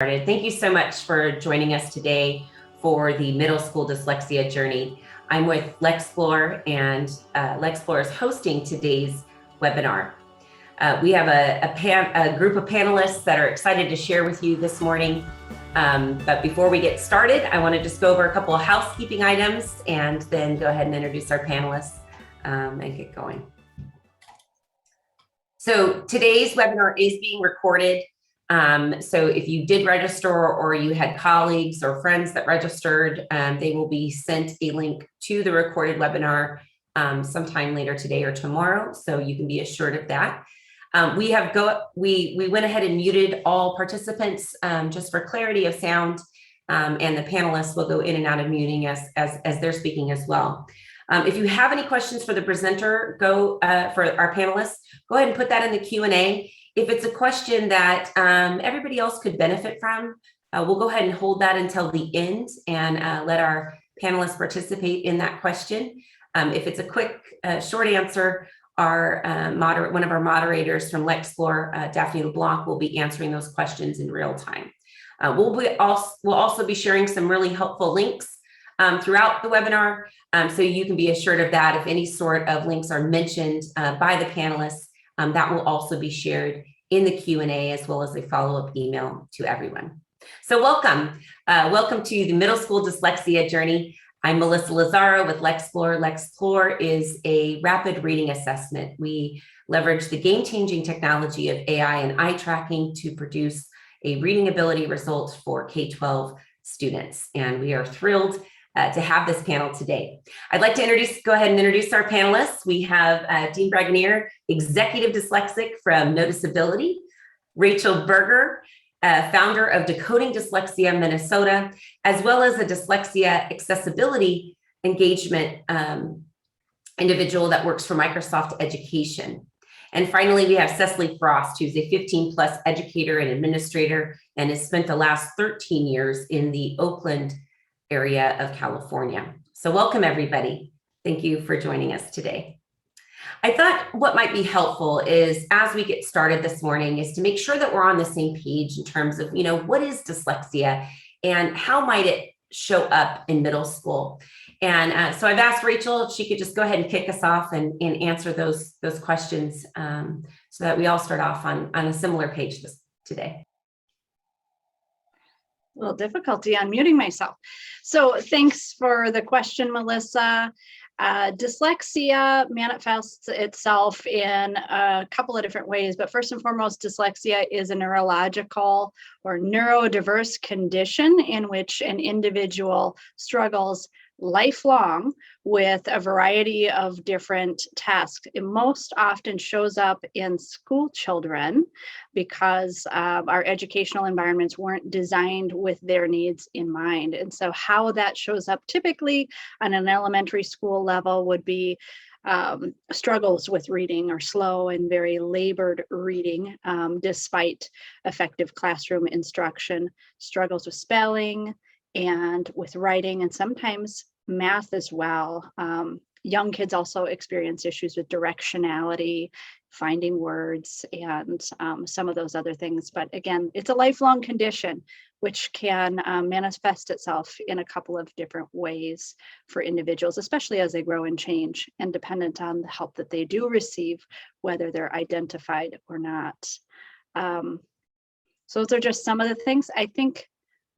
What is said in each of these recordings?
Thank you so much for joining us today for the middle school dyslexia journey. I'm with Lexplore, and Lexplore is hosting today's webinar. We have a group of panelists that are excited to share with you this morning. But before we get started, I want to just go over a couple of housekeeping items and then go ahead and introduce our panelists and get going. So today's webinar is being recorded. So if you did register or you had colleagues or friends that registered, they will be sent a link to the recorded webinar sometime later today or tomorrow, so you can be assured of that. We went ahead and muted all participants just for clarity of sound, and the panelists will go in and out of muting as they're speaking as well. If you have any questions for the presenter, for our panelists, go ahead and put that in the Q&A. If it's a question that everybody else could benefit from, we'll go ahead and hold that until the end and let our panelists participate in that question. If it's a quick, short answer, one of our moderators from Lexplore, Daphne LeBlanc, will be answering those questions in real time. We'll also be sharing some really helpful links throughout the webinar, so you can be assured of that. If any sort of links are mentioned by the panelists, that will also be shared in the Q&A as well as a follow-up email to everyone. So welcome. Welcome to the middle school dyslexia journey. I'm Melissa Lazaro with Lexplore. Lexplore is a rapid reading assessment. We leverage the game-changing technology of AI and eye tracking to produce a reading ability result for K-12 students. And we are thrilled to have this panel today. I'd like to go ahead and introduce our panelists. We have Dean Bragonier, Executive Dyslexic from NoticeAbility, Rachel Berger, founder of Decoding Dyslexia Minnesota, as well as a dyslexia accessibility engagement individual that works for Microsoft Education. And finally, we have Cesley Frost, who's a 15+ educator and administrator and has spent the last 13 years in the Oakland area of California. So welcome, everybody. Thank you for joining us today. I thought what might be helpful is, as we get started this morning, is to make sure that we're on the same page in terms of, what is dyslexia and how might it show up in middle school? And so I've asked Rachel if she could just go ahead and kick us off and answer those questions so that we all start off on a similar page today. A little difficulty unmuting myself. So thanks for the question, Melissa. Dyslexia manifests itself in a couple of different ways, but first and foremost, dyslexia is a neurological or neurodiverse condition in which an individual struggles lifelong with a variety of different tasks. It most often shows up in school children because our educational environments weren't designed with their needs in mind. And so how that shows up typically on an elementary school level would be struggles with reading or slow and very labored reading despite effective classroom instruction, struggles with spelling, and with writing, and sometimes math as well. Young kids also experience issues with directionality, finding words, and some of those other things. But again, it's a lifelong condition, which can manifest itself in a couple of different ways for individuals, especially as they grow and change, and dependent on the help that they do receive, whether they're identified or not. So those are just some of the things. I think,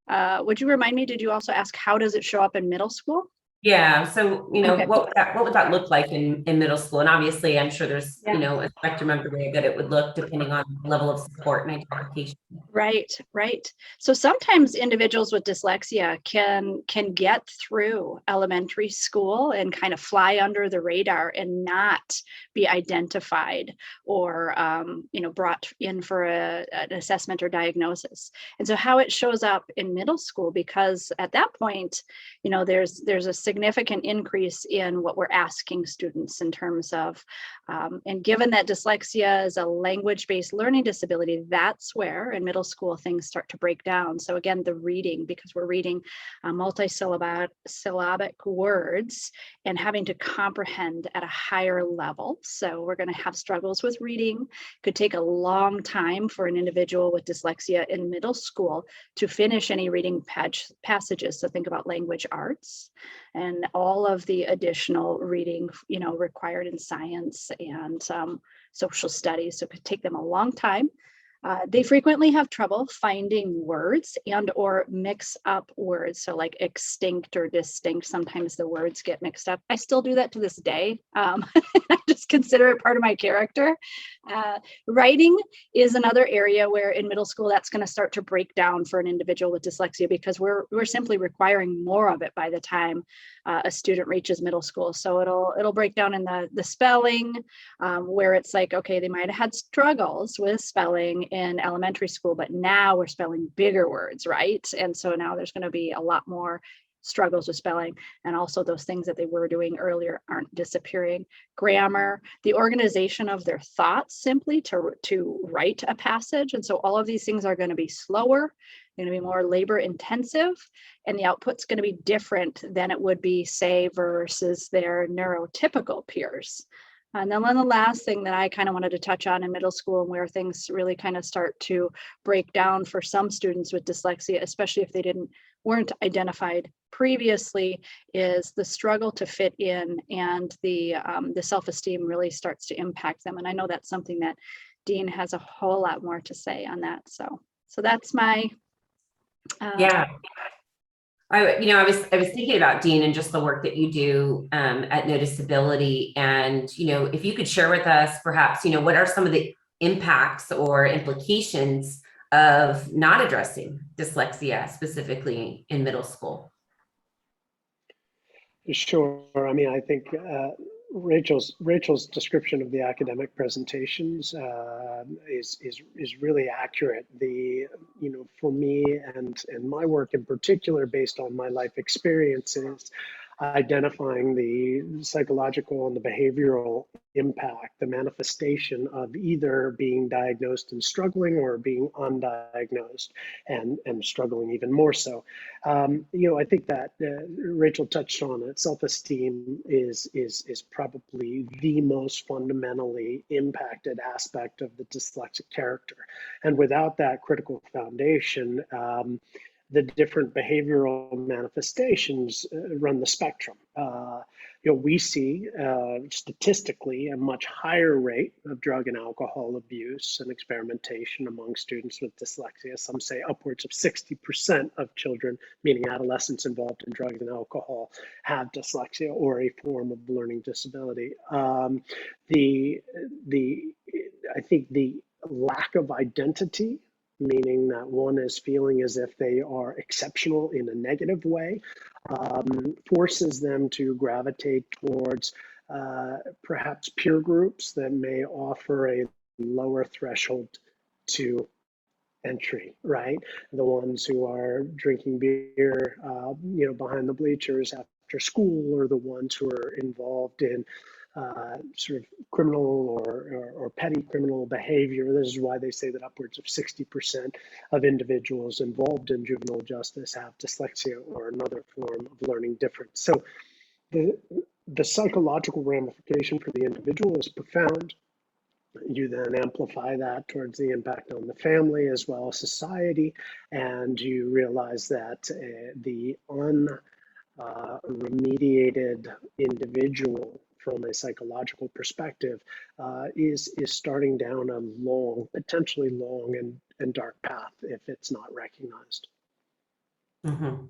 would you remind me, did you also ask how does it show up in middle school? Yeah, so Okay. what would that look like in middle school? And obviously I'm sure there's a spectrum of the way that it would look depending on the level of support and identification. Right. So sometimes individuals with dyslexia can get through elementary school and kind of fly under the radar and not be identified or brought in for an assessment or diagnosis. And so how it shows up in middle school, because at that point, there's a significant increase in what we're asking students in terms of, and given that dyslexia is a language-based learning disability, that's where in middle school things start to break down. So again, the reading, because we're reading multi-syllabic words and having to comprehend at a higher level. So we're going to have struggles with reading. Could take a long time for an individual with dyslexia in middle school to finish any reading passages. So think about language arts and all of the additional reading, required in science and social studies. So it could take them a long time. They frequently have trouble finding words and or mix up words. So like extinct or distinct, sometimes the words get mixed up. I still do that to this day. I just consider it part of my character. Writing is another area where in middle school, that's going to start to break down for an individual with dyslexia, because we're simply requiring more of it by the time a student reaches middle school. So it'll break down in the spelling, where it's like, okay, they might have had struggles with spelling in elementary school, but now we're spelling bigger words, right? And so now there's going to be a lot more struggles with spelling, and also those things that they were doing earlier aren't disappearing. Grammar, the organization of their thoughts simply to write a passage. And so all of these things are going to be slower, going to be more labor intensive, and the output's going to be different than it would be, say, versus their neurotypical peers. And then the last thing that I kind of wanted to touch on in middle school, and where things really kind of start to break down for some students with dyslexia, especially if they weren't identified previously, is the struggle to fit in, and the self-esteem really starts to impact them. And I know that's something that Dean has a whole lot more to say on that. So that's my yeah. I was thinking about, Dean, and just the work that you do at NoticeAbility, and if you could share with us, perhaps, what are some of the impacts or implications of not addressing dyslexia specifically in middle school? Sure. I mean, I think Rachel's description of the academic presentations is really accurate. For me and my work in particular, based on my life experiences, identifying the psychological and the behavioral impact, the manifestation of either being diagnosed and struggling, or being undiagnosed and struggling even more so. I think that Rachel touched on it. Self-esteem is probably the most fundamentally impacted aspect of the dyslexic character. And without that critical foundation, the different behavioral manifestations run the spectrum. We see statistically a much higher rate of drug and alcohol abuse and experimentation among students with dyslexia. Some say upwards of 60% of children, meaning adolescents involved in drugs and alcohol, have dyslexia or a form of learning disability. I think the lack of identity, meaning that one is feeling as if they are exceptional in a negative way, forces them to gravitate towards perhaps peer groups that may offer a lower threshold to entry, right? The ones who are drinking beer, behind the bleachers after school, or the ones who are involved in sort of criminal or petty criminal behavior. This is why they say that upwards of 60% of individuals involved in juvenile justice have dyslexia or another form of learning difference. So the psychological ramification for the individual is profound. You then amplify that towards the impact on the family as well as society, and you realize that the unremediated individual from a psychological perspective is starting down a potentially long and dark path if it's not recognized. Mm-hmm.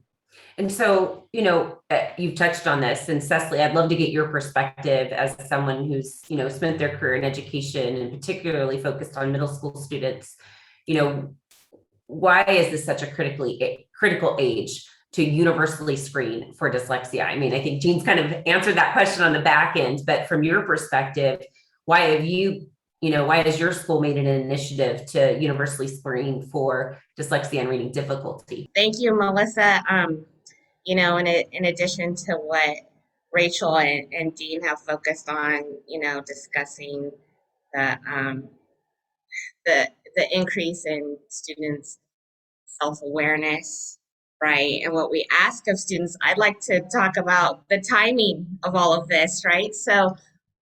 And so, you've touched on this, and Cesley, I'd love to get your perspective as someone who's, spent their career in education and particularly focused on middle school students. Why is this such a critical age to universally screen for dyslexia? I mean, I think Dean's kind of answered that question on the back end, but from your perspective, why has your school made an initiative to universally screen for dyslexia and reading difficulty? Thank you, Melissa. in addition to what Rachel and Dean have focused on, discussing the the increase in students' self-awareness, right? And what we ask of students, I'd like to talk about the timing of all of this, right? So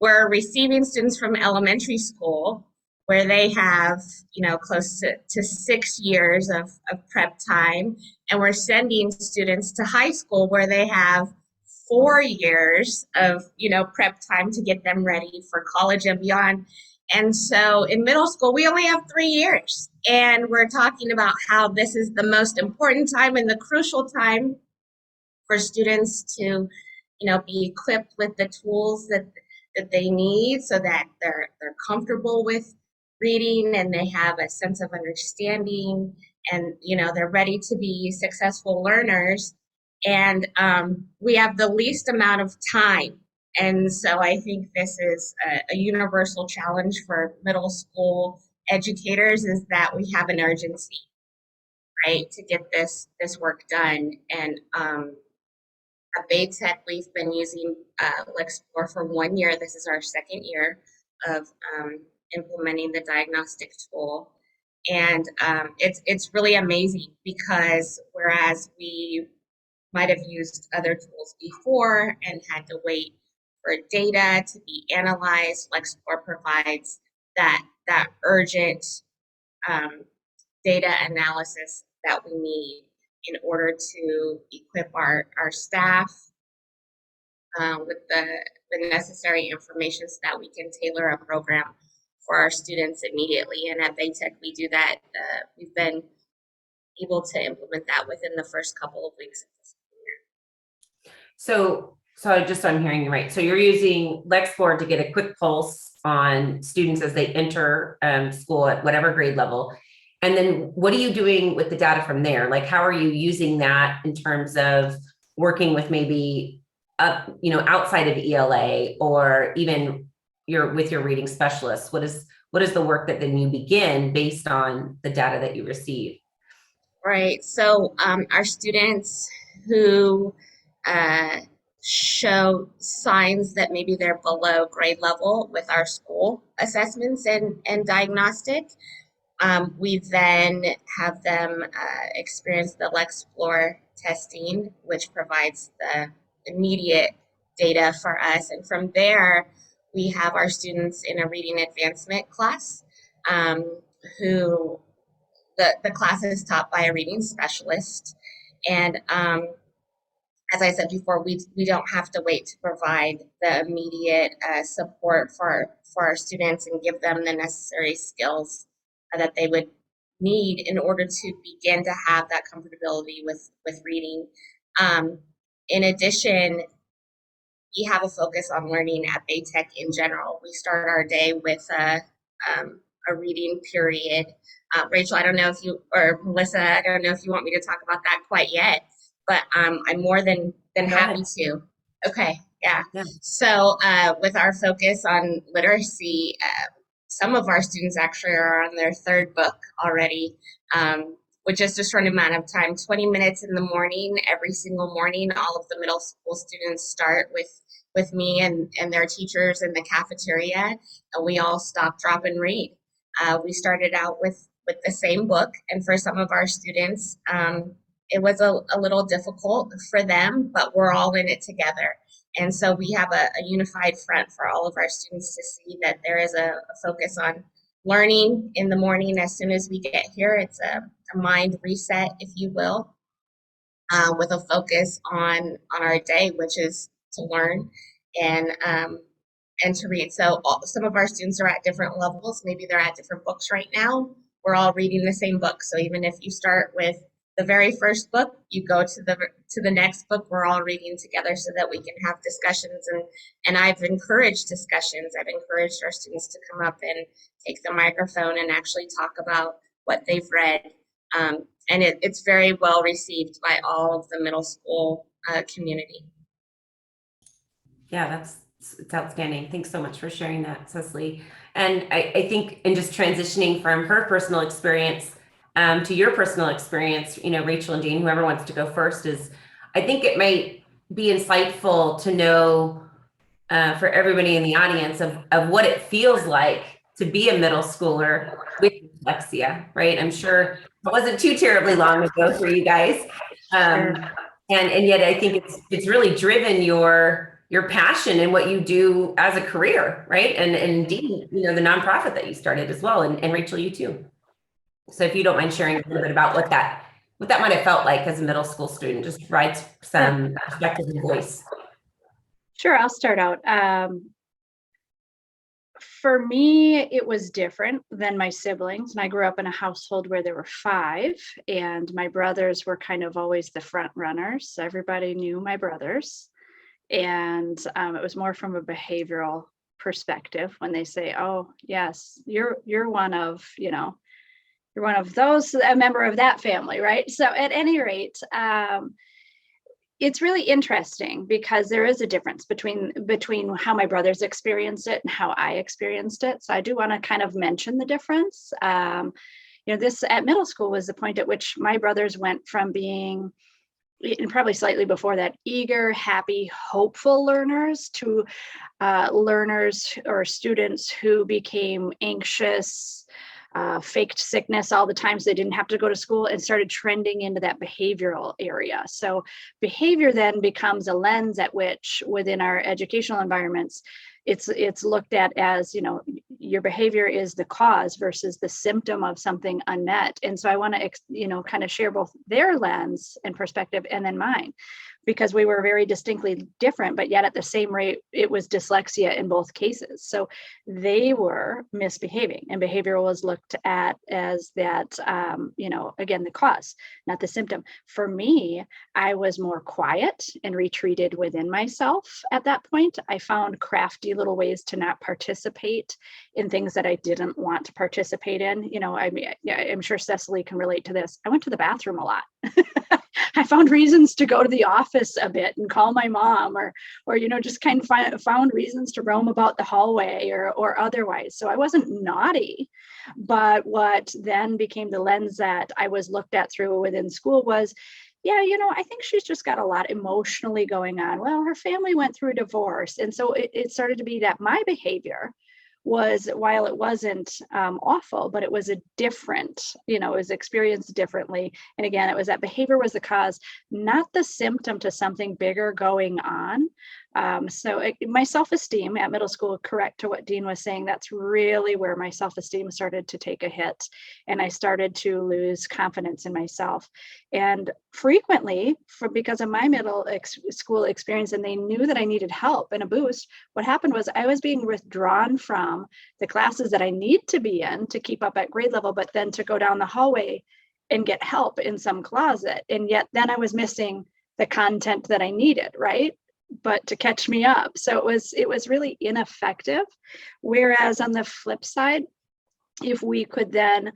we're receiving students from elementary school where they have, close to 6 years of prep time. And we're sending students to high school where they have 4 years of, prep time to get them ready for college and beyond. And so in middle school, we only have 3 years. And we're talking about how this is the most important time and the crucial time for students to, be equipped with the tools that they need so that they're comfortable with reading and they have a sense of understanding and, they're ready to be successful learners. And we have the least amount of time. And so I think this is a universal challenge for middle school educators, is that we have an urgency, right, to get this work done. And at Baytech, we've been using Lexplore for 1 year. This is our second year of implementing the diagnostic tool. And it's really amazing, because whereas we might have used other tools before and had to wait for data to be analyzed, Lexplore provides that urgent data analysis that we need in order to equip our staff with the necessary information so that we can tailor a program for our students immediately. And at Baytech, we do that. We've been able to implement that within the first couple of weeks of this year. So I'm hearing you right. So you're using Lexplore to get a quick pulse on students as they enter school at whatever grade level. And then what are you doing with the data from there? Like, how are you using that in terms of working with maybe, outside of ELA, or even with your reading specialists? What is the work that then you begin based on the data that you receive? Right. So our students who show signs that maybe they're below grade level with our school assessments and diagnostic, we then have them experience the Lexplore testing, which provides the immediate data for us. And from there, we have our students in a reading advancement class, who the class is taught by a reading specialist. And as I said before, we don't have to wait to provide the immediate support for our students and give them the necessary skills that they would need in order to begin to have that comfortability with reading. In addition, we have a focus on learning at Baytech in general. We start our day with a reading period. Rachel, I don't know if you, or Melissa, I don't know if you want me to talk about that quite yet, but I'm more than happy to. Okay, yeah. So with our focus on literacy, some of our students actually are on their third book already, with just a short amount of time, 20 minutes in the morning, every single morning. All of the middle school students start with me and their teachers in the cafeteria, and we all stop, drop, and read. We started out with the same book, and for some of our students, it was a little difficult for them, but we're all in it together. And so we have a unified front for all of our students to see that there is a focus on learning in the morning. As soon as we get here, it's a mind reset, if you will, with a focus on our day, which is to learn and to read. So some of our students are at different levels. Maybe they're at different books right now. We're all reading the same book. So even if you start with the very first book, you go to the next book, we're all reading together so that we can have discussions. And I've encouraged discussions. I've encouraged our students to come up and take the microphone and actually talk about what they've read. And it's very well received by all of the middle school community. Yeah, it's outstanding. Thanks so much for sharing that, Cesley. And I think in just transitioning from her personal experience to your personal experience, Rachel and Dean, whoever wants to go first, I think it might be insightful to know for everybody in the audience of what it feels like to be a middle schooler with dyslexia, right? I'm sure it wasn't too terribly long ago for you guys. And yet I think it's really driven your passion and what you do as a career, right? And Dean, you know, the nonprofit that you started as well, and Rachel, you too. So if you don't mind sharing a little bit about what that might have felt like as a middle school student, just provide some perspective and voice. Sure, I'll start out. For me, it was different than my siblings. And I grew up in a household where there were 5, and my brothers were kind of always the front runners. So everybody knew my brothers. And it was more from a behavioral perspective when they say, oh, yes, you're one of, you know, you're one of those, a member of that family, right? So at any rate, it's really interesting because there is a difference between how my brothers experienced it and how I experienced it. So I do want to kind of mention the difference. You know, this at middle school was the point at which my brothers went from being, and probably slightly before that, eager, happy, hopeful learners to learners or students who became anxious, faked sickness all the time so they didn't have to go to school, and started trending into that behavioral area. So behavior then becomes a lens at which within our educational environments, it's looked at as, you know, your behavior is the cause versus the symptom of something unmet. And so I want to, you know, kind of share both their lens and perspective and then mine, because we were very distinctly different, but yet at the same rate, it was dyslexia in both cases. So they were misbehaving, and behavior was looked at as that, you know, again, the cause, not the symptom. For me, I was more quiet and retreated within myself at that point. I found crafty little ways to not participate in things that I didn't want to participate in. You know, I mean, I'm sure Cesley can relate to this. I went to the bathroom a lot. I found reasons to go to the office a bit and call my mom, or you know, just kind of found reasons to roam about the hallway or otherwise. So I wasn't naughty, but what then became the lens that I was looked at through within school was, yeah, you know, I think she's just got a lot emotionally going on. Well, her family went through a divorce. And so it started to be that my behavior was, while it wasn't awful, but it was a different, you know, it was experienced differently. And again, it was that behavior was the cause, not the symptom to something bigger going on. My self-esteem at middle school, correct to what Dean was saying, that's really where my self-esteem started to take a hit. And I started to lose confidence in myself. And frequently, because of my middle school experience, and they knew that I needed help and a boost, what happened was I was being withdrawn from the classes that I need to be in to keep up at grade level, but then to go down the hallway and get help in some closet. And yet then I was missing the content that I needed, right? But to catch me up. So it was really ineffective. Whereas on the flip side, if we could then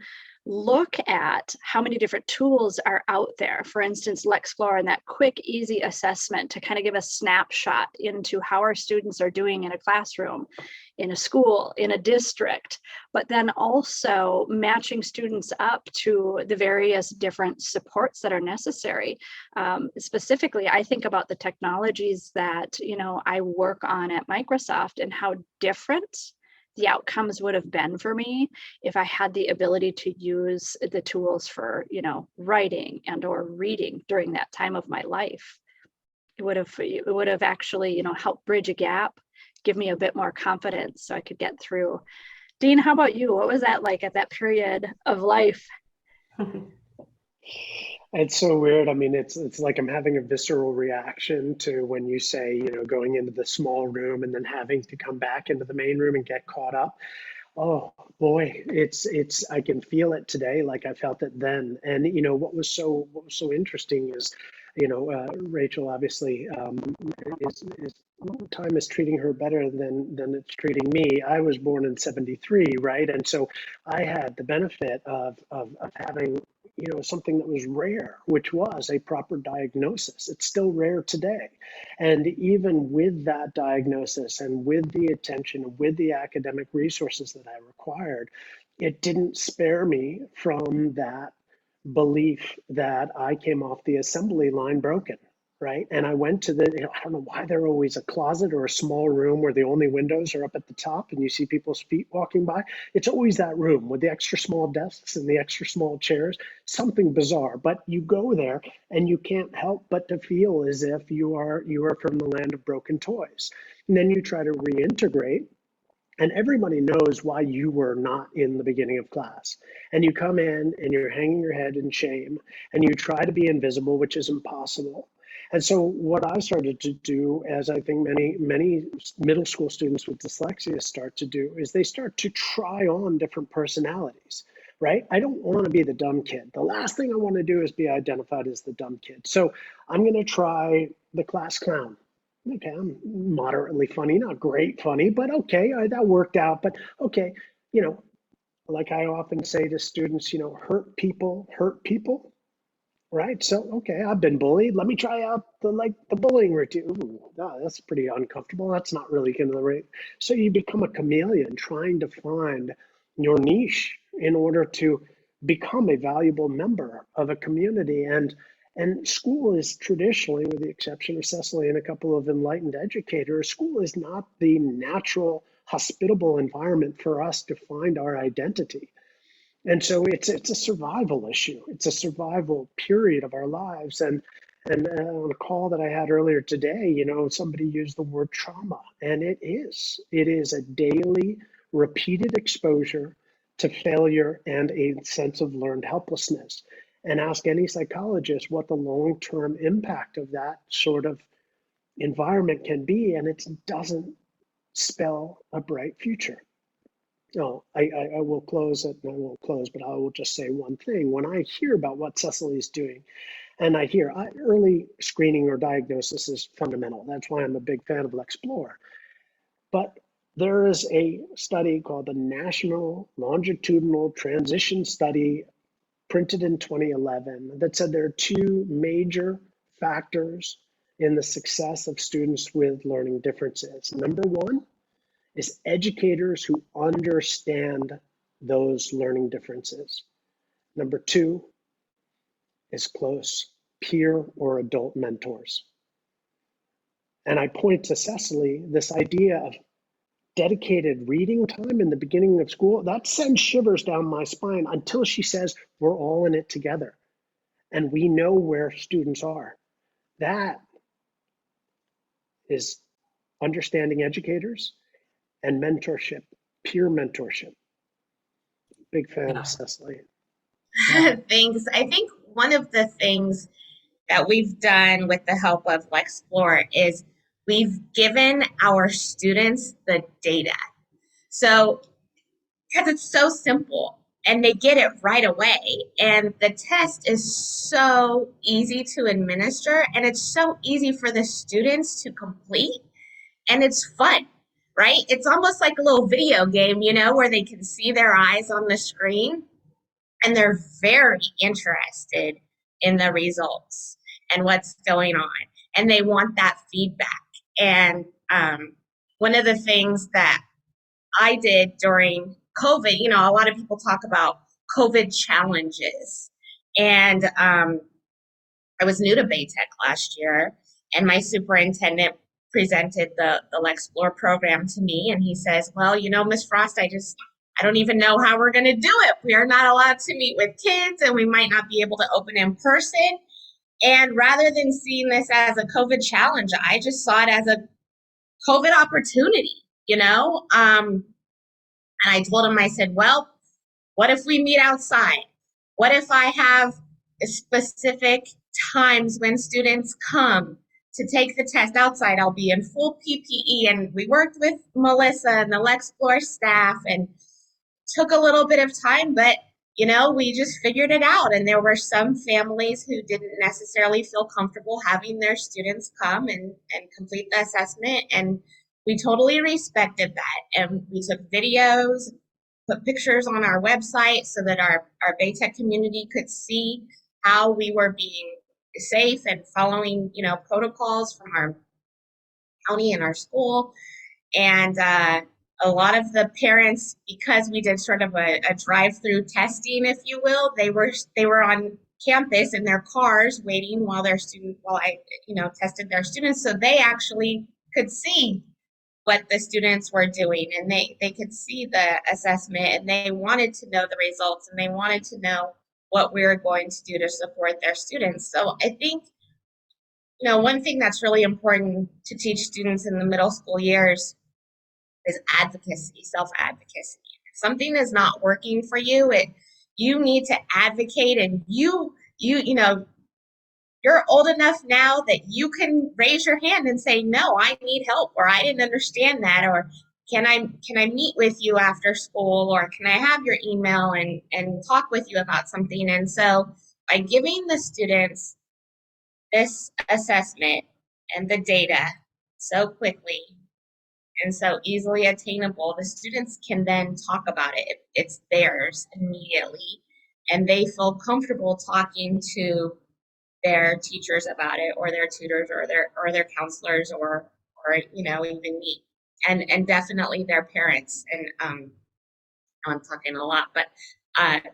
look at how many different tools are out there, for instance, Lexplore, and that quick, easy assessment to kind of give a snapshot into how our students are doing in a classroom, in a school, in a district, but then also matching students up to the various different supports that are necessary. Specifically, I think about the technologies that, you know, I work on at Microsoft and how different the outcomes would have been for me if I had the ability to use the tools for, you know, writing and or reading during that time of my life. It would have actually, you know, helped bridge a gap, give me a bit more confidence so I could get through. Dean, how about you? What was that like at that period of life? It's so weird. I mean, it's like I'm having a visceral reaction to when you say, you know, going into the small room and then having to come back into the main room and get caught up. Oh boy, I can feel it today like I felt it then. And you know what was so interesting is, you know, Rachel obviously is time is treating her better than it's treating me. I was born in '73, right? And so I had the benefit of having, you know, something that was rare, which was a proper diagnosis. It's still rare today. And even with that diagnosis and with the attention and with the academic resources that I required, it didn't spare me from that belief that I came off the assembly line broken. right? And I went to I don't know why they're always a closet or a small room where the only windows are up at the top and you see people's feet walking by. It's always that room with the extra small desks and the extra small chairs, something bizarre. But you go there and you can't help but to feel as if you are from the land of broken toys. And then you try to reintegrate, and everybody knows why you were not in the beginning of class. And you come in and you're hanging your head in shame and you try to be invisible, which is impossible. And so what I started to do, as I think many middle school students with dyslexia start to do, is they start to try on different personalities, right? I don't want to be the dumb kid. The last thing I want to do is be identified as the dumb kid. So I'm going to try the class clown. Okay, I'm moderately funny, not great funny, but okay, that worked out. But okay, like I often say to students, hurt people, right? So, okay, I've been bullied. Let me try out the bullying routine. Ooh, that's pretty uncomfortable. That's not really going to the right. So you become a chameleon trying to find your niche in order to become a valuable member of a community. And school is traditionally, with the exception of Cesley and a couple of enlightened educators, school is not the natural, hospitable environment for us to find our identity. And so it's a survival issue. It's a survival period of our lives. And on a call that I had earlier today, somebody used the word trauma, and it is a daily, repeated exposure to failure and a sense of learned helplessness. And ask any psychologist what the long-term impact of that sort of environment can be, and it doesn't spell a bright future. No, I will close it, and I won't close, but I will just say one thing. When I hear about what Cesley is doing, and I hear early screening or diagnosis is fundamental. That's why I'm a big fan of Lexplore. But there is a study called the National Longitudinal Transition Study, printed in 2011, that said there are two major factors in the success of students with learning differences. Number one is educators who understand those learning differences. Number two is close peer or adult mentors. And I point to Cesley, this idea of dedicated reading time in the beginning of school, that sends shivers down my spine until she says, we're all in it together. And we know where students are. That is understanding educators and mentorship, peer mentorship. Big fan of Cesley. Thanks. I think one of the things that we've done with the help of Lexplore is we've given our students the data. So, because it's so simple and they get it right away, and the test is so easy to administer and it's so easy for the students to complete, and it's fun, right? It's almost like a little video game, where they can see their eyes on the screen and they're very interested in the results and what's going on, and they want that feedback. And one of the things that I did during COVID, a lot of people talk about COVID challenges, and I was new to Baytech last year, and my superintendent presented the Lexplore program to me, and he says, well, Ms. Frost, I don't even know how we're going to do it. We are not allowed to meet with kids, and we might not be able to open in person. And rather than seeing this as a COVID challenge, I just saw it as a COVID opportunity, And I told him, I said, well, what if we meet outside? What if I have specific times when students come to take the test outside? I'll be in full PPE. And we worked with Melissa and the Lexplore staff and took a little bit of time, but we just figured it out. And there were some families who didn't necessarily feel comfortable having their students come and complete the assessment. And we totally respected that. And we took videos, put pictures on our website so that our Baytech community could see how we were being safe and following, protocols from our county and our school. And a lot of the parents, because we did sort of a drive-through testing, if you will, they were on campus in their cars waiting while I, tested their students, so they actually could see what the students were doing, and they could see the assessment, and they wanted to know the results, and they wanted to know what we were going to do to support their students. So I think, one thing that's really important to teach students in the middle school years is advocacy, self-advocacy. If something is not working for you, you need to advocate, and you're old enough now that you can raise your hand and say, no, I need help, or I didn't understand that, or can I meet with you after school, or can I have your email and talk with you about something? And so by giving the students this assessment and the data so quickly and so easily attainable, the students can then talk about it. It's theirs immediately, and they feel comfortable talking to their teachers about it, or their tutors, or their counselors, or even me, and definitely their parents. And I'm talking a lot, but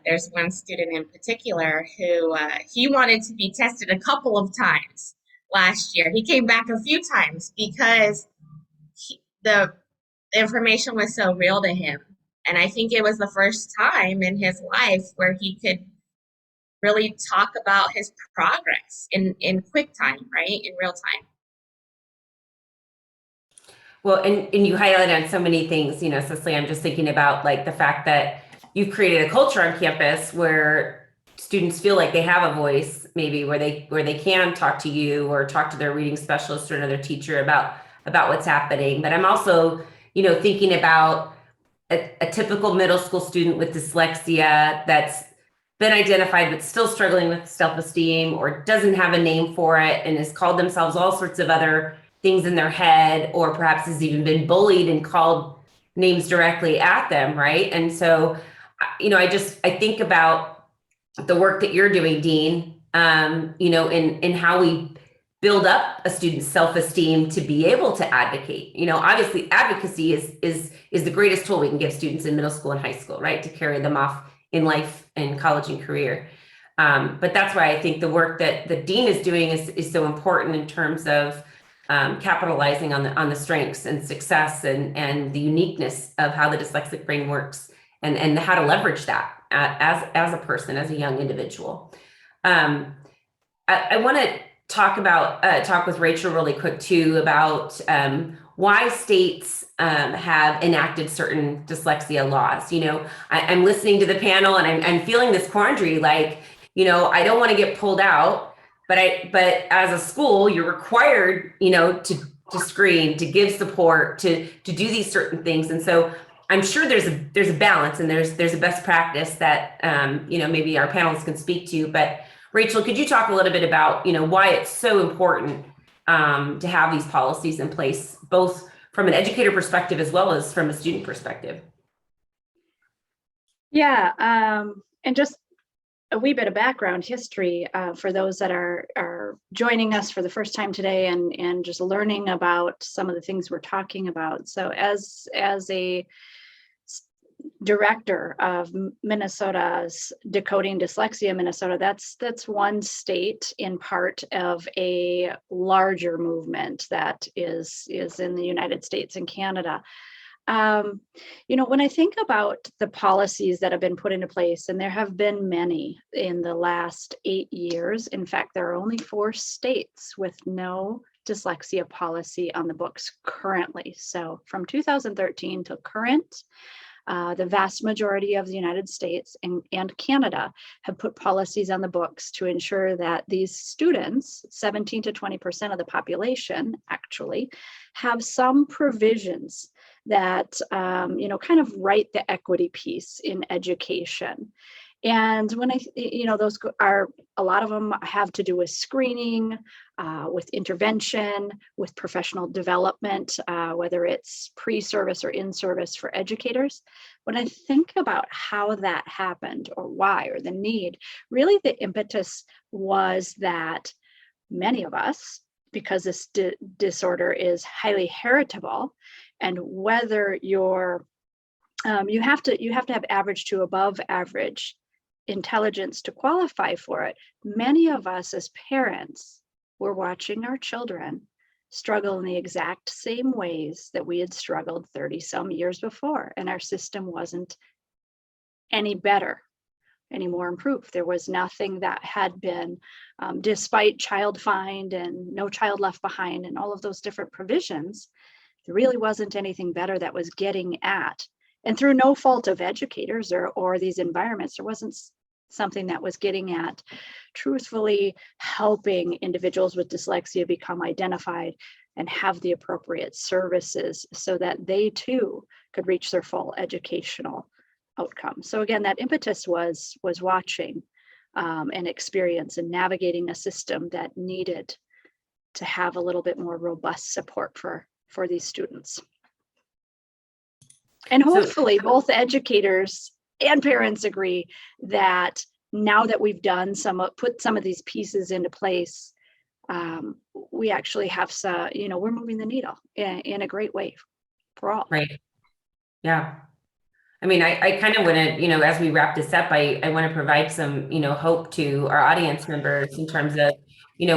there's one student in particular who he wanted to be tested a couple of times last year. He came back a few times because the information was so real to him, and I think it was the first time in his life where he could really talk about his progress in quick time, right? In real time. Well, and you highlighted on so many things, Cesley, I'm just thinking about like the fact that you've created a culture on campus where students feel like they have a voice, maybe where they can talk to you or talk to their reading specialist or another teacher about what's happening. But I'm also, thinking about a typical middle school student with dyslexia that's been identified but still struggling with self-esteem, or doesn't have a name for it and has called themselves all sorts of other things in their head, or perhaps has even been bullied and called names directly at them, right? And so, I think about the work that you're doing, Dean, in how we build up a student's self-esteem to be able to advocate. Obviously advocacy is the greatest tool we can give students in middle school and high school, right? To carry them off in life and college and career. But that's why I think the work that the Dean is doing is so important in terms of capitalizing on the strengths and success and the uniqueness of how the dyslexic brain works, and how to leverage that as a person, as a young individual. I want to talk with Rachel really quick too about why states have enacted certain dyslexia laws. I'm listening to the panel and I'm feeling this quandary, like, I don't want to get pulled out, but as a school, you're required, to screen, to give support, to do these certain things. And so I'm sure there's a balance, and there's a best practice that maybe our panelists can speak to. But Rachel, could you talk a little bit about why it's so important to have these policies in place, both from an educator perspective as well as from a student perspective? Yeah, and just a wee bit of background history for those that are joining us for the first time today, and just learning about some of the things we're talking about. So as a director of Minnesota's Decoding Dyslexia Minnesota, that's one state in part of a larger movement that is in the United States and Canada. When I think about the policies that have been put into place, and there have been many in the last 8 years, in fact, there are only 4 states with no dyslexia policy on the books currently. So from 2013 to current, the vast majority of the United States and Canada have put policies on the books to ensure that these students, 17 to 20% of the population actually, have some provisions that, kind of write the equity piece in education. And when those are, a lot of them have to do with screening, with intervention, with professional development, whether it's pre-service or in-service for educators. When I think about how that happened, or why, or the need, really the impetus was that many of us, because this disorder is highly heritable, and whether you're you have to have average to above average intelligence to qualify for it, many of us as parents were watching our children struggle in the exact same ways that we had struggled 30 some years before, and our system wasn't any better, any more improved. There was nothing that had been, despite child find and no child left behind and all of those different provisions, there really wasn't anything better that was getting at, and through no fault of educators or these environments, there wasn't something that was getting at truthfully helping individuals with dyslexia become identified and have the appropriate services so that they too could reach their full educational outcome. So again, that impetus was watching and experience and navigating a system that needed to have a little bit more robust support for these students. And hopefully both educators and parents agree that now that we've done put some of these pieces into place, we actually have some, we're moving the needle in a great way for all. Right. Yeah. I mean, I kind of want to, as we wrap this up, I want to provide some, hope to our audience members in terms of,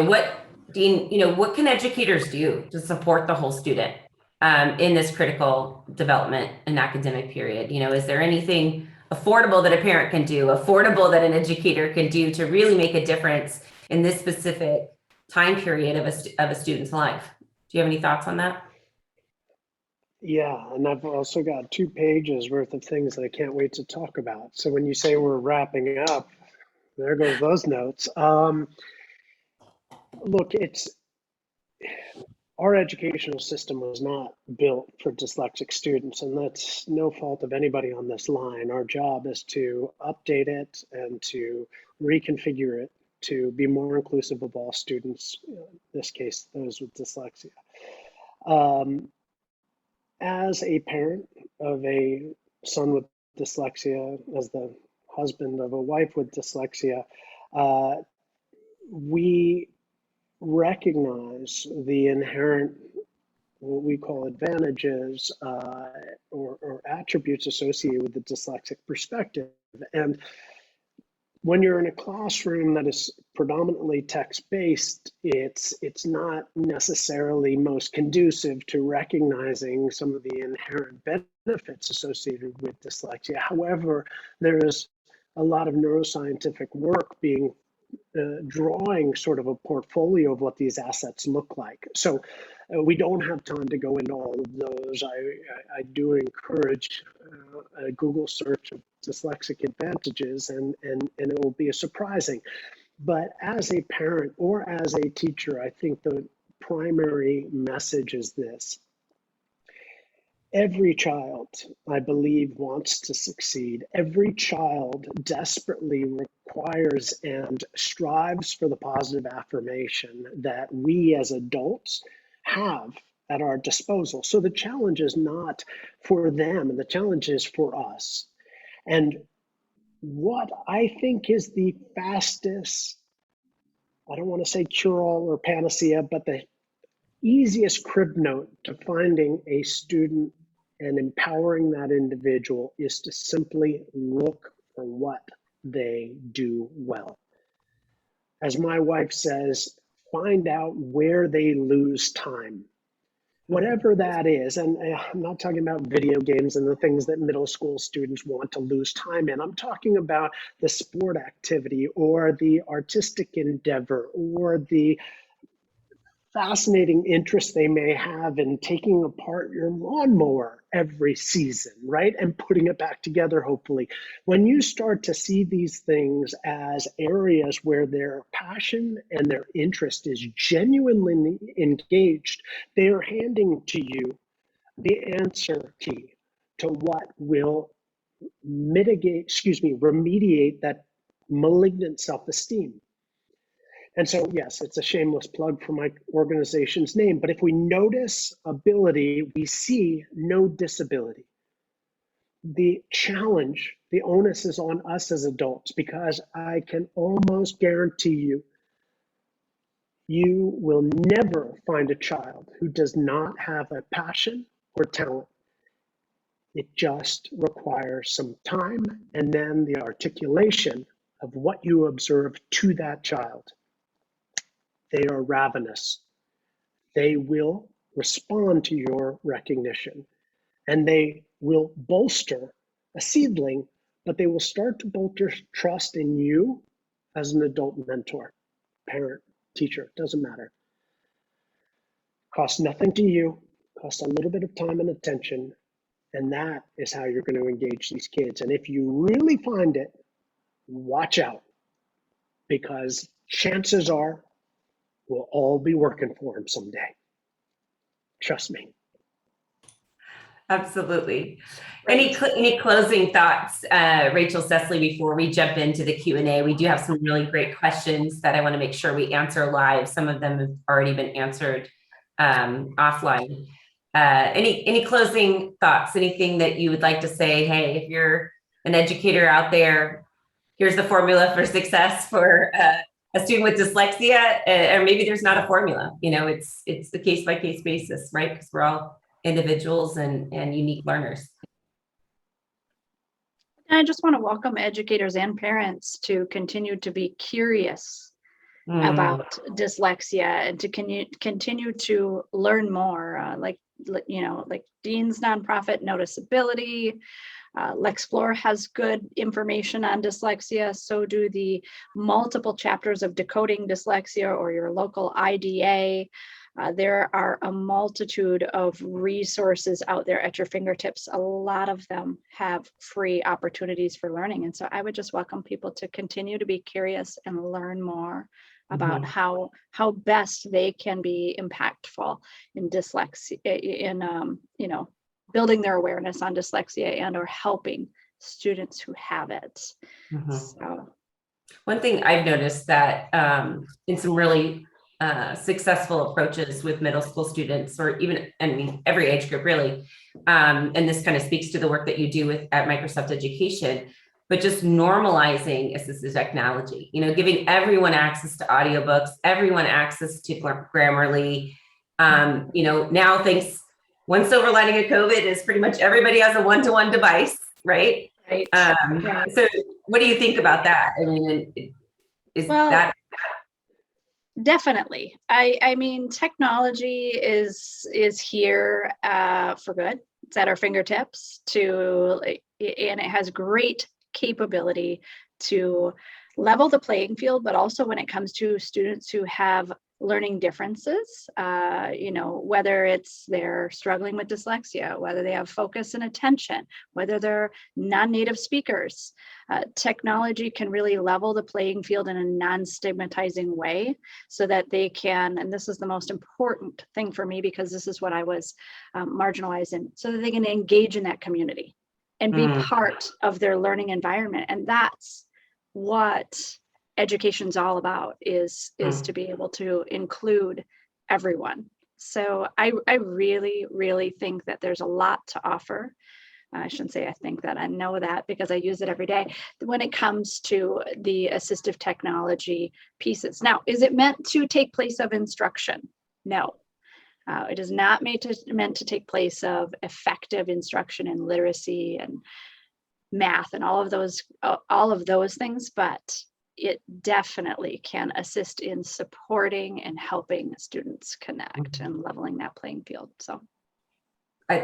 what, Dean, what can educators do to support the whole student in this critical development and academic period? Is there anything affordable that a parent can do, affordable that an educator can do to really make a difference in this specific time period of a student's life? Do you have any thoughts on that? Yeah, and I've also got 2 pages worth of things that I can't wait to talk about. So when you say we're wrapping up, there goes those notes. Look, our educational system was not built for dyslexic students, and that's no fault of anybody on this line. Our job is to update it and to reconfigure it to be more inclusive of all students, in this case, those with dyslexia. As a parent of a son with dyslexia, as the husband of a wife with dyslexia, we recognize the inherent, what we call advantages or attributes associated with the dyslexic perspective. And when you're in a classroom that is predominantly text-based, it's not necessarily most conducive to recognizing some of the inherent benefits associated with dyslexia. However, there is a lot of neuroscientific work being drawing sort of a portfolio of what these assets look like. So we don't have time to go into all of those. I do encourage a Google search of dyslexic advantages, and it will be surprising. But as a parent or as a teacher, I think the primary message is this. Every child, I believe, wants to succeed. Every child desperately requires and strives for the positive affirmation that we as adults have at our disposal. So the challenge is not for them, the challenge is for us. And what I think is the fastest, I don't want to say cure-all or panacea, but the easiest crib note to finding a student and empowering that individual is to simply look for what they do well. As my wife says, find out where they lose time. Whatever that is, and I'm not talking about video games and the things that middle school students want to lose time in. I'm talking about the sport activity or the artistic endeavor or the fascinating interest they may have in taking apart your lawnmower every season, right? And putting it back together, hopefully. When you start to see these things as areas where their passion and their interest is genuinely engaged, they are handing to you the answer key to what will remediate that malignant self-esteem. And so, yes, it's a shameless plug for my organization's name, but if we notice ability, we see no disability. The challenge, the onus is on us as adults, because I can almost guarantee you, you will never find a child who does not have a passion or talent. It just requires some time and then the articulation of what you observe to that child. They are ravenous. They will respond to your recognition, and they will bolster a seedling, but they will start to bolster trust in you as an adult mentor, parent, teacher, doesn't matter. Costs nothing to you, costs a little bit of time and attention, and that is how you're going to engage these kids. And if you really find it, watch out, because chances are we'll all be working for them someday. Trust me. Absolutely. Right. Any closing thoughts, Rachel, Cesley, before we jump into the Q&A? We do have some really great questions that I want to make sure we answer live. Some of them have already been answered offline. Any closing thoughts? Anything that you would like to say? Hey, if you're an educator out there, here's the formula for success for a student with dyslexia, or maybe there's not a formula. You know, it's the case-by-case basis, right? Because we're all individuals and unique learners. I just want to welcome educators and parents to continue to be curious about dyslexia and to continue to learn more, like Dean's nonprofit NoticeAbility. Lexplore has good information on dyslexia. So do the multiple chapters of Decoding Dyslexia or your local IDA. There are a multitude of resources out there at your fingertips. A lot of them have free opportunities for learning. And so I would just welcome people to continue to be curious and learn more about how best they can be impactful in dyslexia, in building their awareness on dyslexia and or helping students who have it. So one thing I've noticed that in some really successful approaches with middle school students, or even, I mean, every age group really, and this kind of speaks to the work that you do at Microsoft Education, but just normalizing assistive technology, giving everyone access to audiobooks, everyone access to Grammarly. Now one silver lining of COVID is pretty much everybody has a one-to-one device, right? Right. So what do you think about that? I mean, that? Definitely. I mean, technology is here for good. It's at our fingertips and it has great capability to level the playing field, but also when it comes to students who have learning differences, whether it's they're struggling with dyslexia, whether they have focus and attention, whether they're non-native speakers, technology can really level the playing field in a non-stigmatizing way so that they can, and this is the most important thing for me because this is what I was marginalized in, so that they can engage in that community and be part of their learning environment. And that's what education's all about, is to be able to include everyone. So I really, really think that there's a lot to offer. I shouldn't say I think that, I know that because I use it every day when it comes to the assistive technology pieces. Now, is it meant to take place of instruction? No. It is not meant to take place of effective instruction in literacy and math and all of those things, but it definitely can assist in supporting and helping students connect and leveling that playing field. So I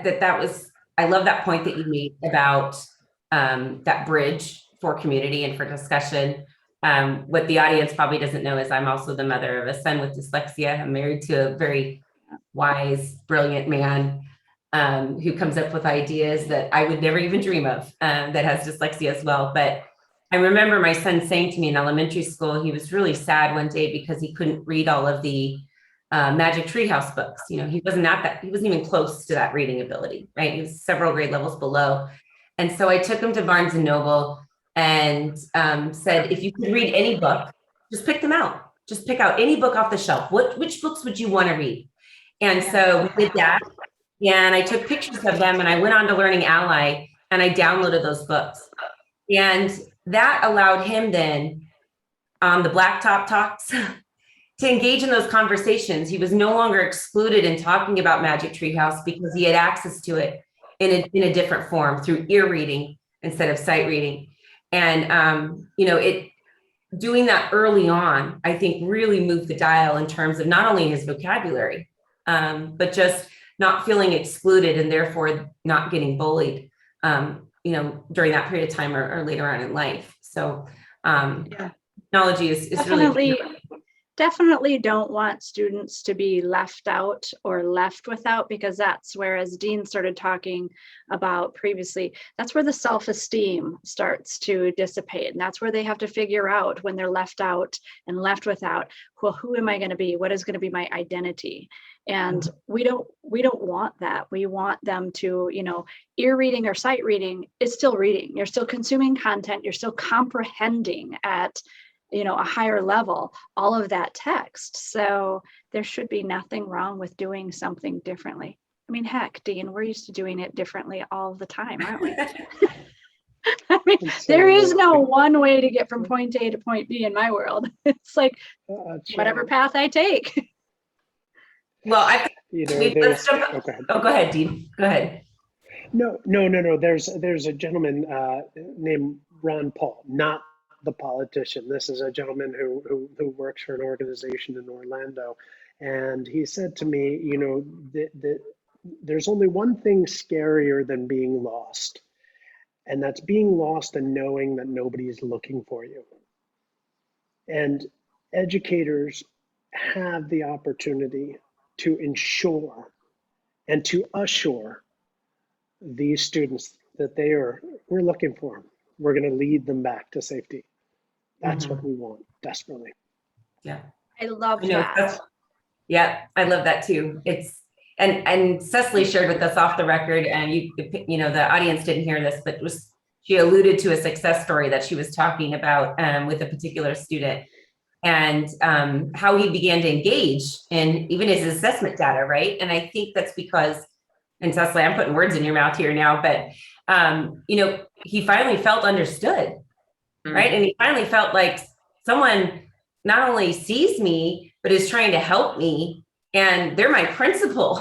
love that point that you made about that bridge for community and for discussion. What the audience probably doesn't know is I'm also the mother of a son with dyslexia. I'm married to a very wise, brilliant man who comes up with ideas that I would never even dream of, that has dyslexia as well. But I remember my son saying to me in elementary school, he was really sad one day because he couldn't read all of the Magic Treehouse books. He wasn't even close to that reading ability, right? He was several grade levels below. And so I took him to Barnes and Noble and said, if you could read any book, just pick them out. Just pick out any book off the shelf. Which books would you want to read? And so we did that. And I took pictures of them and I went on to Learning Ally and I downloaded those books. And that allowed him then on the blacktop talks to engage in those conversations. He was no longer excluded in talking about Magic Treehouse because he had access to it in a different form through ear reading instead of sight reading. And, doing that early on, I think really moved the dial in terms of not only his vocabulary, but just not feeling excluded and therefore not getting bullied, during that period of time or later on in life. So Yeah. technology is Definitely, really definitely don't want students to be left out or left without, because that's where, as Dean started talking about previously, that's where the self-esteem starts to dissipate. And that's where they have to figure out, when they're left out and left without, well, who am I going to be? What is going to be my identity? And we don't want that. We want them to, ear reading or sight reading is still reading. You're still consuming content. You're still comprehending at a higher level, all of that text. So there should be nothing wrong with doing something differently. I mean, heck, Dean, we're used to doing it differently all the time, aren't we? I mean, there is no one way to get from point A to point B in my world. It's like whatever path I take. well, there's, go ahead, Dean. Go ahead. No. There's a gentleman named Ron Paul, not the politician. This is a gentleman who works for an organization in Orlando, and he said to me, that there's only one thing scarier than being lost, and that's being lost and knowing that nobody's looking for you. And educators have the opportunity to ensure and to assure these students that we're looking for them. We're going to lead them back to safety. That's what we want desperately. Yeah. I love that. Yeah, I love that too. And Cesley shared with us off the record, and the audience didn't hear this, but she alluded to a success story that she was talking about with a particular student, and how he began to engage in even his assessment data, right? And I think that's because, and Cesley, I'm putting words in your mouth here now, but he finally felt understood, right? And he finally felt like someone not only sees me, but is trying to help me, and they're my principal.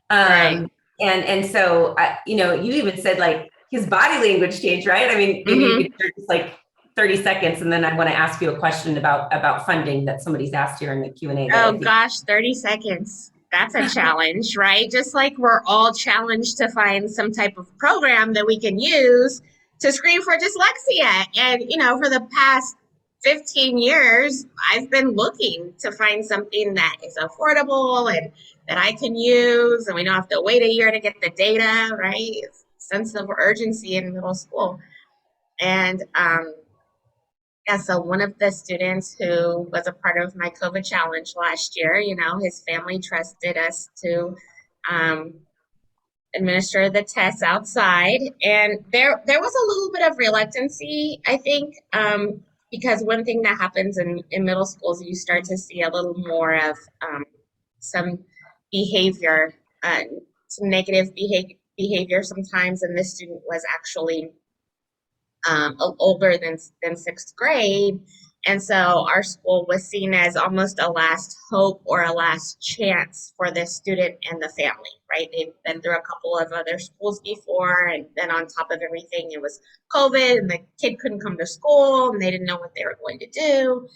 Right. And so, you even said like his body language changed, right? I mean, maybe you could share just like 30 seconds, and then I want to ask you a question about funding that somebody's asked here in the Q&A. Oh gosh, 30 seconds. That's a challenge, right? Just like we're all challenged to find some type of program that we can use to screen for dyslexia. And, for the past 15 years, I've been looking to find something that is affordable and that I can use, and we don't have to wait a year to get the data, right? Sense of urgency in middle school. And so one of the students who was a part of my COVID challenge last year, his family trusted us to administer the tests outside. And there was a little bit of reluctancy, I think, because one thing that happens in middle schools, you start to see a little more of some behavior, some negative behavior sometimes. And this student was actually older than sixth grade. And so our school was seen as almost a last hope or a last chance for the student and the family, right? They've been through a couple of other schools before, and then on top of everything, it was COVID, and the kid couldn't come to school, and they didn't know what they were going to do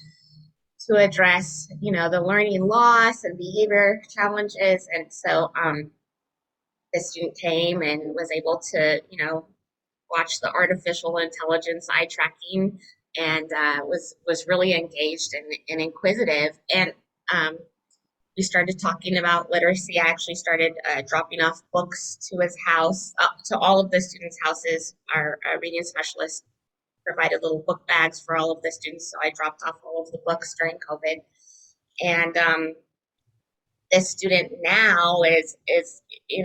to address, the learning loss and behavior challenges. And so the student came and was able to, watch the artificial intelligence eye tracking, and was really engaged and inquisitive. And we started talking about literacy. I actually started dropping off books to his house, to all of the students' houses. Our reading specialist provided little book bags for all of the students, so I dropped off all of the books during COVID. And this student now is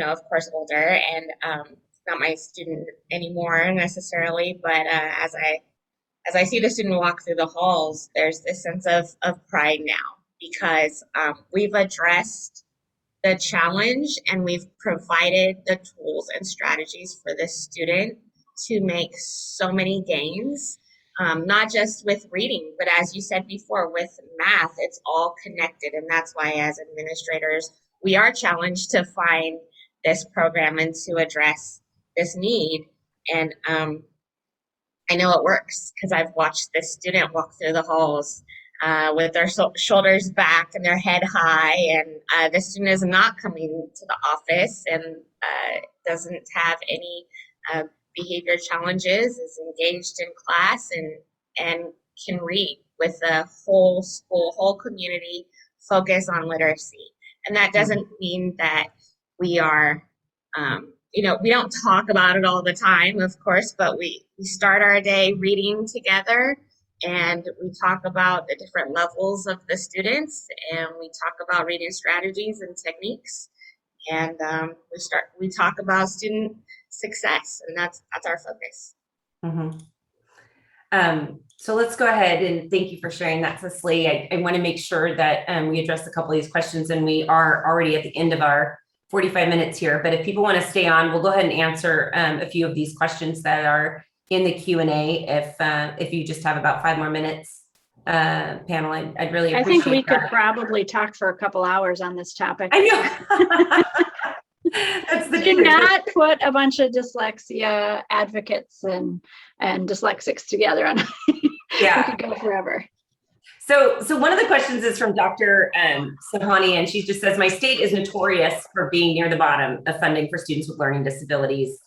of course older, and not my student anymore necessarily, but as I see the student walk through the halls, there's this sense of pride now, because we've addressed the challenge and we've provided the tools and strategies for this student to make so many gains, not just with reading, but as you said before, with math. It's all connected. And that's why as administrators, we are challenged to find this program and to address this need. And I know it works because I've watched this student walk through the halls with their shoulders back and their head high, and the student is not coming to the office and doesn't have any behavior challenges, is engaged in class and can read with the whole school, whole community focus on literacy. And that doesn't mean that we are, we don't talk about it all the time, of course, but we start our day reading together, and we talk about the different levels of the students, and we talk about reading strategies and techniques, and we talk about student success, and that's our focus. Mm-hmm. So let's go ahead, and thank you for sharing that, Cesley. I want to make sure that we address a couple of these questions, and we are already at the end of our 45 minutes here, but if people want to stay on, we'll go ahead and answer a few of these questions that are in the Q&A if you just have about 5 more minutes, panel. I'd really appreciate I think we that. could probably talk for a couple hours on this topic. I know. That's the Do not put a bunch of dyslexia advocates and dyslexics together on yeah. We could go forever. So one of the questions is from Dr. Sahani, and she just says, my state is notorious for being near the bottom of funding for students with learning disabilities.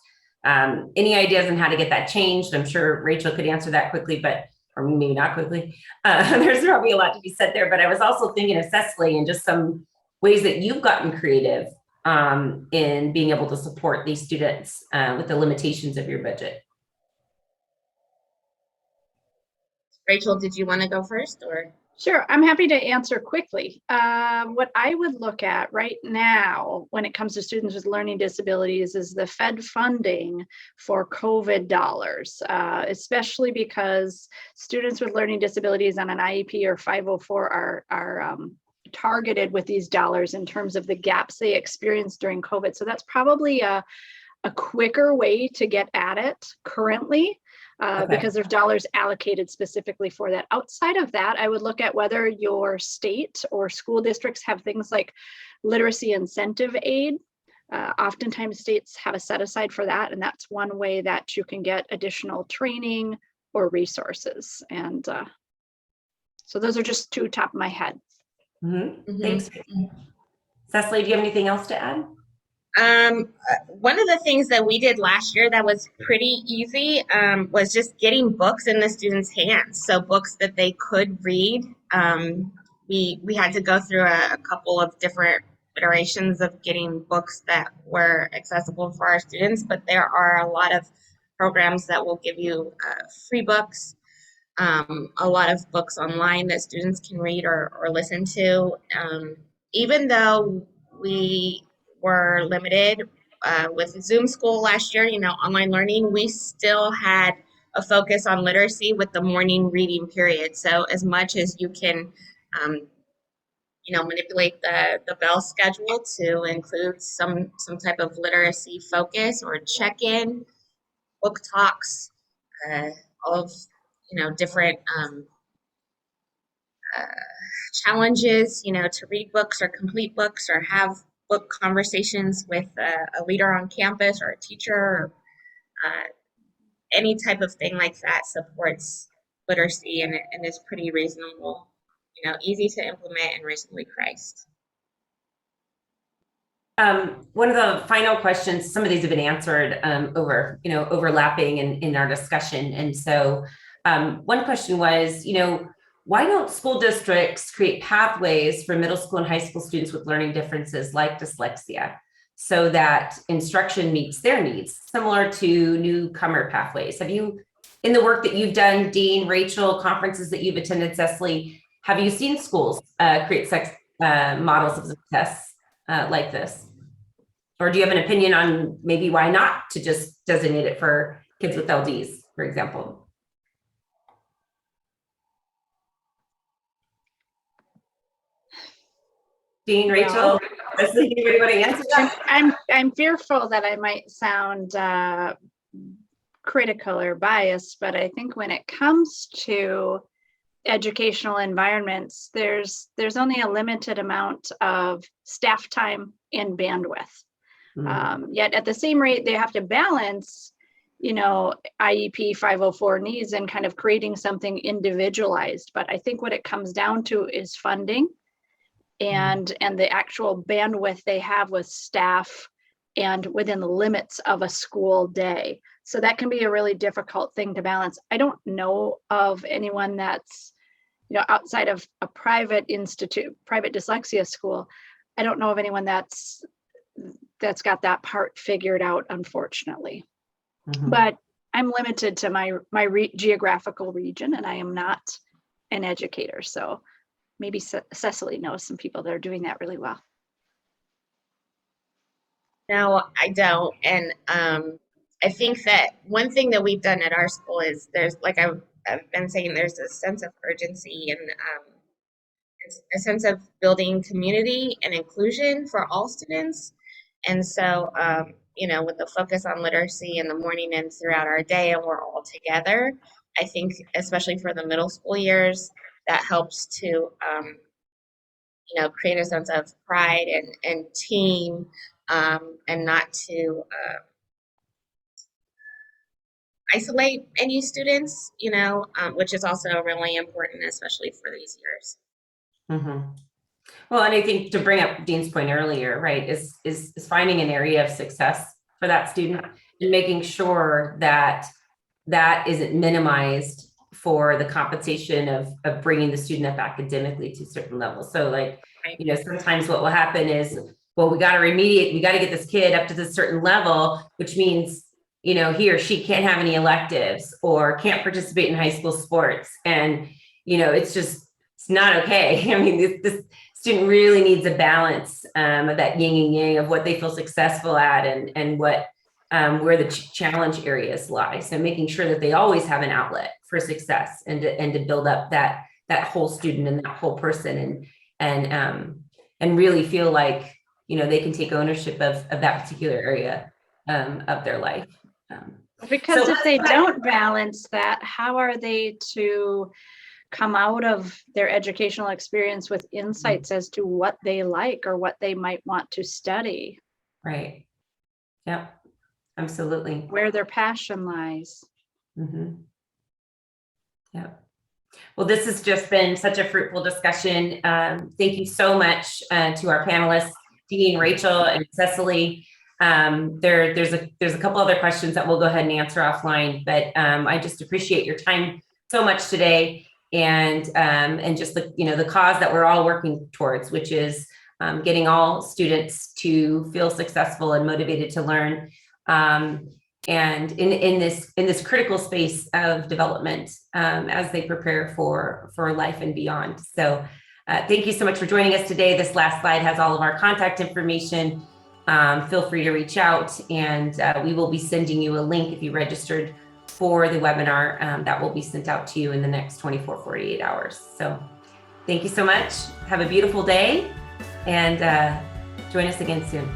Any ideas on how to get that changed? I'm sure Rachel could answer that quickly, or maybe not quickly. There's probably a lot to be said there, but I was also thinking of Cesley and just some ways that you've gotten creative in being able to support these students with the limitations of your budget. Rachel, did you want to go first, or? Sure, I'm happy to answer quickly. What I would look at right now when it comes to students with learning disabilities is the Fed funding for COVID dollars, especially because students with learning disabilities on an IEP or 504 are targeted with these dollars in terms of the gaps they experienced during COVID. So that's probably a quicker way to get at it currently. Because there's dollars allocated specifically for that. Outside of that, I would look at whether your state or school districts have things like literacy incentive aid. Oftentimes states have a set aside for that, and that's one way that you can get additional training or resources. And so those are just two top of my head. Mm-hmm. Mm-hmm. Thanks. Cesley, do you have anything else to add? One of the things that we did last year that was pretty easy was just getting books in the students' hands. So books that they could read. We had to go through a couple of different iterations of getting books that were accessible for our students, but there are a lot of programs that will give you free books, a lot of books online that students can read or listen to. Even though we were limited with Zoom school last year, online learning, we still had a focus on literacy with the morning reading period. So as much as you can, manipulate the bell schedule to include some type of literacy focus or check-in, book talks, all of, different challenges, to read books or complete books or have book conversations with a leader on campus or a teacher, or any type of thing like that supports literacy and is pretty reasonable, easy to implement and reasonably priced. One of the final questions, some of these have been answered overlapping in our discussion. And so one question was, why don't school districts create pathways for middle school and high school students with learning differences like dyslexia so that instruction meets their needs, similar to newcomer pathways? Have you, in the work that you've done, Dean, Rachel, conferences that you've attended, Cesley, have you seen schools create models of success like this? Or do you have an opinion on maybe why not to just designate it for kids with LDs, for example? Dean, Rachel, anybody want to answer that? I'm fearful that I might sound critical or biased, but I think when it comes to educational environments, there's only a limited amount of staff time and bandwidth. Yet at the same rate, they have to balance IEP 504 needs and kind of creating something individualized. But I think what it comes down to is funding and the actual bandwidth they have with staff and within the limits of a school day. So that can be a really difficult thing to balance. I don't know of anyone that's, outside of a private dyslexia school, I don't know of anyone that's got that part figured out, unfortunately. But I'm limited to my geographical region, and I am not an educator. So maybe Cesley knows some people that are doing that really well. No, I don't. And I think that one thing that we've done at our school is there's, like I've been saying, there's a sense of urgency and a sense of building community and inclusion for all students. And so, with the focus on literacy in the morning and throughout our day, and we're all together, I think, especially for the middle school years, that helps to, create a sense of pride and team, and not to isolate any students, which is also really important, especially for these years. Well, and I think to bring up Dean's point earlier, right, is finding an area of success for that student and making sure that that isn't minimized for the compensation of bringing the student up academically to a certain level. So like, sometimes what will happen is, well, we got to remediate, we got to get this kid up to this certain level, which means, he or she can't have any electives or can't participate in high school sports. And, it's not okay. I mean, this student really needs a balance of that yin and yang of what they feel successful at and what where the challenge areas lie. So making sure that they always have an outlet for success and to build up that whole student and that whole person and really feel like, they can take ownership of that particular area of their life. Because if they don't balance that, how are they to come out of their educational experience with insights as to what they like or what they might want to study? Right. Yeah, absolutely. Where their passion lies. Yeah. Well, this has just been such a fruitful discussion. Thank you so much to our panelists, Dean, Rachel, and Cesley. There's a couple other questions that we'll go ahead and answer offline, but I just appreciate your time so much today, and just the cause that we're all working towards, which is getting all students to feel successful and motivated to learn, and in this critical space of development as they prepare for life and beyond. So thank you so much for joining us today. This last slide has all of our contact information. Feel free to reach out, and we will be sending you a link if you registered for the webinar that will be sent out to you in the next 48 hours. So thank you so much. Have a beautiful day, and join us again soon.